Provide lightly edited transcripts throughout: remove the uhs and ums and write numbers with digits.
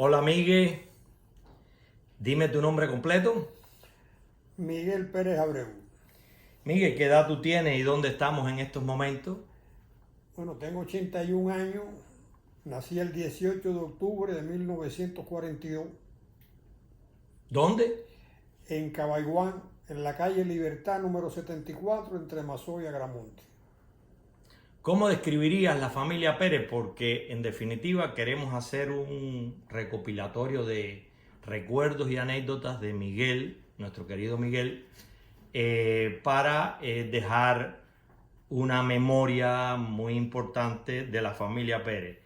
Hola Miguel, dime tu nombre completo. Miguel Pérez Abreu. Miguel, ¿qué edad tú tienes y dónde estamos en estos momentos? Bueno, tengo 81 años, nací el 18 de octubre de 1942 ¿Dónde? en Cabaiguán, en la calle Libertad número 74, entre Mazó y Agramonte. ¿Cómo describirías la familia Pérez? Porque en definitiva queremos hacer un recopilatorio de recuerdos y anécdotas de Miguel, nuestro querido Miguel, para dejar una memoria muy importante de la familia Pérez.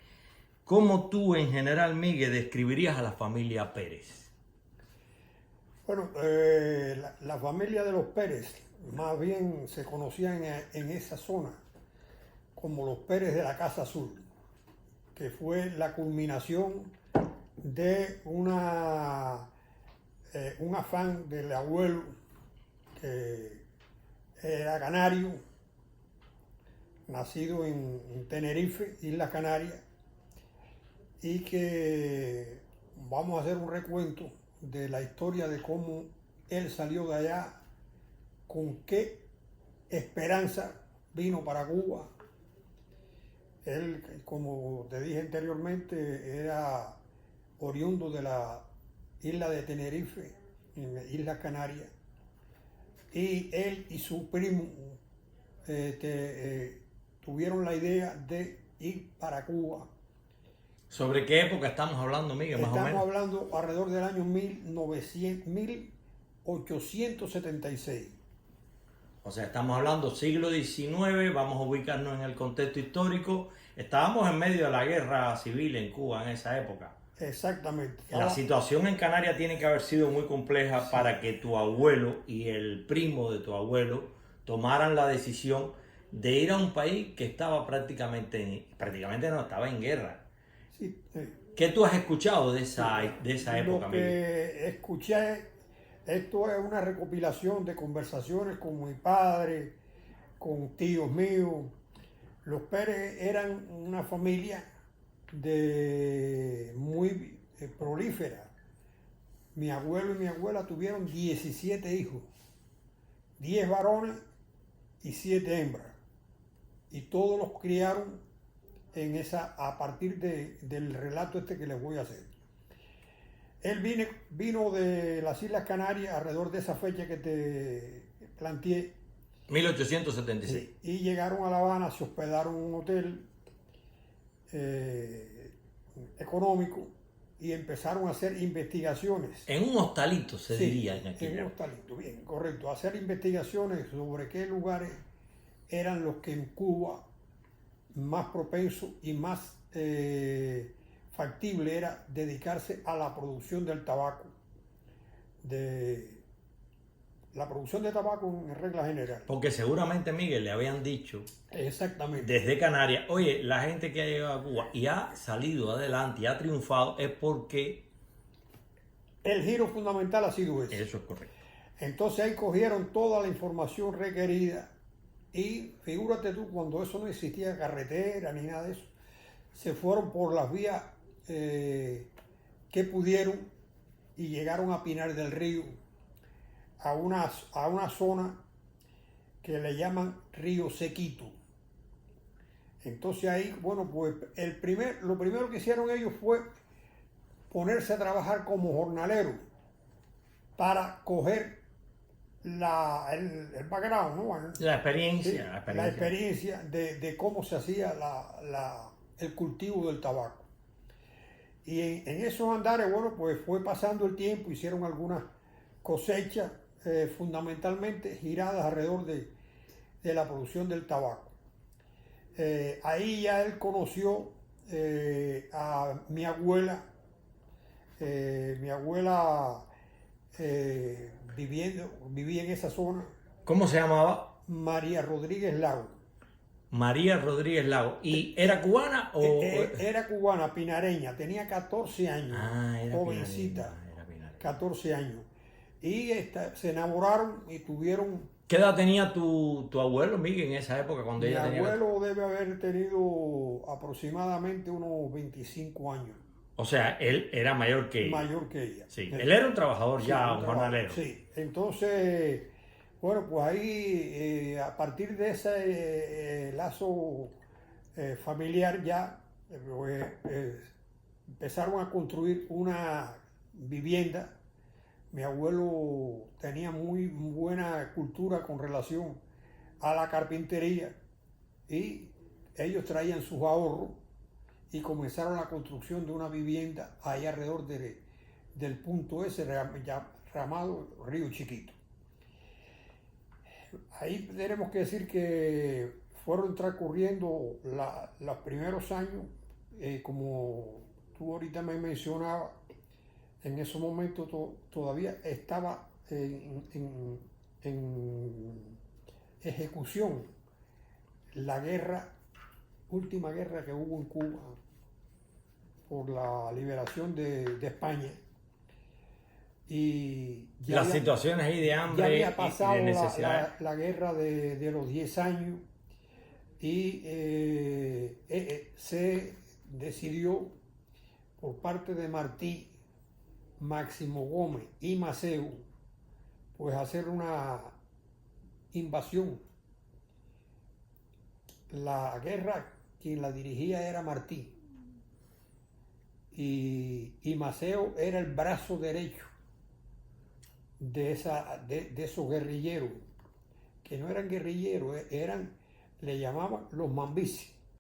¿Cómo tú en general, Miguel, describirías a la familia Pérez? Bueno, la familia de los Pérez más bien se conocían en esa zona como los Pérez de la Casa Azul, que fue la culminación de un afán del abuelo que era canario, nacido en Tenerife, Islas Canarias, y que vamos a hacer un recuento de la historia de cómo él salió de allá, con qué esperanza vino para Cuba. Él, como te dije anteriormente, era oriundo de la isla de Tenerife, en Islas Canarias, y él y su primo tuvieron la idea de ir para Cuba. ¿Sobre qué época estamos hablando, Miguel, más o Estamos menos? hablando alrededor del año 1876. O sea, estamos hablando siglo XIX, vamos a ubicarnos en el contexto histórico. Estábamos en medio de la guerra civil en Cuba en esa época. Exactamente. La situación en Canarias tiene que haber sido muy compleja para que tu abuelo y el primo de tu abuelo tomaran la decisión de ir a un país que estaba prácticamente no estaba en guerra. Sí, ¿Qué tú has escuchado de esa época, lo Miguel? que escuché, esto es una recopilación de conversaciones con mi padre, con tíos míos. Los Pérez eran una familia muy prolífera. Mi abuelo y mi abuela tuvieron 17 hijos, 10 varones y 7 hembras. Y todos los criaron a partir del relato este que les voy a hacer. Él vino de las Islas Canarias alrededor de esa fecha que te planteé. 1876. Y llegaron a La Habana, se hospedaron en un hotel económico y empezaron a hacer investigaciones. En un hostalito se Sí, diría en en aquella un época. hostalito, bien, correcto. Hacer investigaciones sobre qué lugares eran los que en Cuba más propenso y más factible era dedicarse a la producción del tabaco, de la producción de tabaco en regla general. Porque seguramente, Miguel, le habían dicho Exactamente. desde Canarias, oye, la gente que ha llegado a Cuba y ha salido adelante y ha triunfado es porque El giro fundamental ha sido ese. eso es correcto. Entonces ahí cogieron toda la información requerida y figúrate tú, cuando eso no existía carretera ni nada de eso, se fueron por las vías que pudieron y llegaron a Pinar del Río, a una zona que le llaman Río Sequito. Entonces ahí, bueno, pues lo primero que hicieron ellos fue ponerse a trabajar como jornaleros para coger el background, ¿no? La experiencia, Sí, la la experiencia. experiencia de cómo se hacía el cultivo del tabaco. Y en esos andares, bueno, pues fue pasando el tiempo, hicieron algunas cosechas fundamentalmente giradas alrededor de la producción del tabaco. Ahí ya él conoció a mi abuela. Mi abuela vivía en esa zona, ¿Cómo se llamaba? María Rodríguez Lago. María Rodríguez Lago. ¿Y era cubana o...? Era cubana, pinareña, tenía 14 años, Ah, era jovencita, pinareña, era pinareña. 14 años. Y se enamoraron y tuvieron. ¿Qué edad tenía tu abuelo, Miguel, en esa época cuando Mi ella tenía... abuelo debe haber tenido aproximadamente unos 25 años. O sea, él era mayor que ella. mayor que ella. Sí, él era un trabajador Sí, ya, un un trabajo. jornalero. Sí, entonces, bueno, pues ahí, a partir de ese lazo familiar ya, pues, empezaron a construir una vivienda. Mi abuelo tenía muy buena cultura con relación a la carpintería y ellos traían sus ahorros y comenzaron la construcción de una vivienda ahí alrededor del punto ese llamado Río Chiquito. Ahí tenemos que decir que fueron transcurriendo los primeros años, como tú ahorita me mencionabas, en ese momento todavía estaba en ejecución la última guerra que hubo en Cuba por la liberación de España. Y Las situaciones ahí de hambre ya había y pasado de necesidad. la guerra de los 10 años y se decidió por parte de Martí, Máximo Gómez y Maceo, pues hacer una invasión. La guerra quien la dirigía era Martí y Maceo era el brazo derecho de esos guerrilleros, que no eran guerrilleros, le llamaban los mambises.